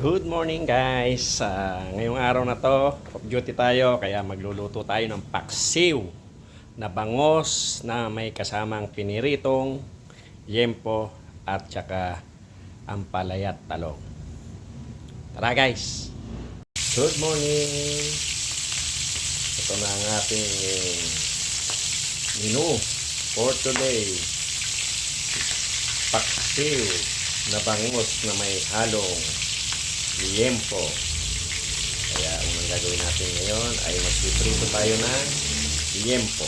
Good morning guys! Ngayong araw na to, off duty tayo kaya magluluto tayo ng paksiw na bangos na may kasamang piniritong yempo at saka ampalaya at talong. Tara guys! Good morning! Ito na ang ating menu for today. Paksiw na bangos na may halong liempo. Kaya unang gagawin natin ngayon ay magpiprito tayo ng liempo.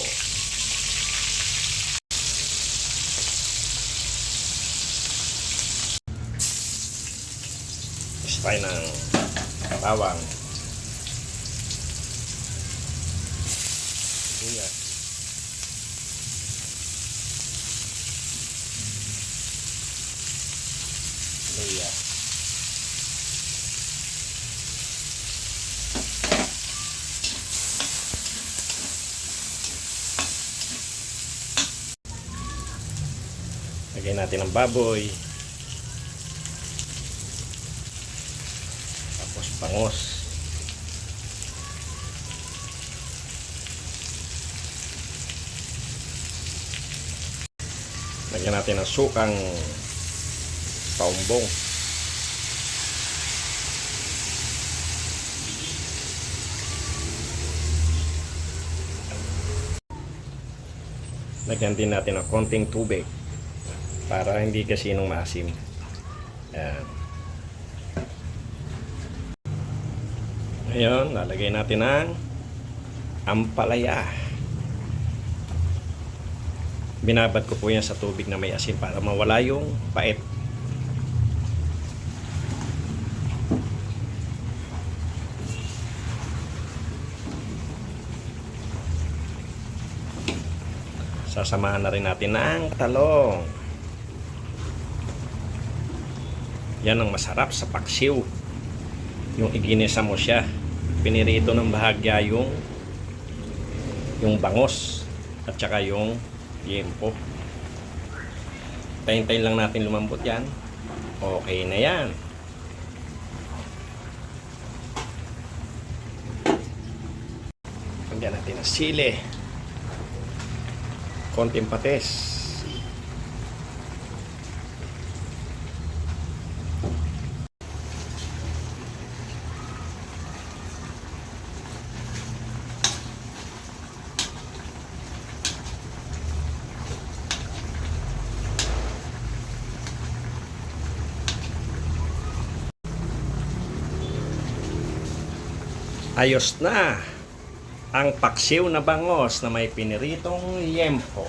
Gusto tayo ng bawang, sibuyas, luya, lagyan natin ng baboy, tapos bangos, lagyan natin ng sukang paumbong, lagyan din natin ng konting tubig para hindi gasinong maasim. Ayan. Ngayon, lalagay natin ng ampalaya. Binabad ko po yan sa tubig na may asin para mawala yung pait. Sasamahan na rin natin ng talong. Yan ang masarap sa paksiw. Yung iginisa mo siya. Pinirito ng bahagya yung bangos at saka yung yempo. Tayin-tayin lang natin lumambot yan. Okay na yan. Lagyan natin ng sili. Konting patis. Ayos na ang paksiw na bangos na may piniritong yempo.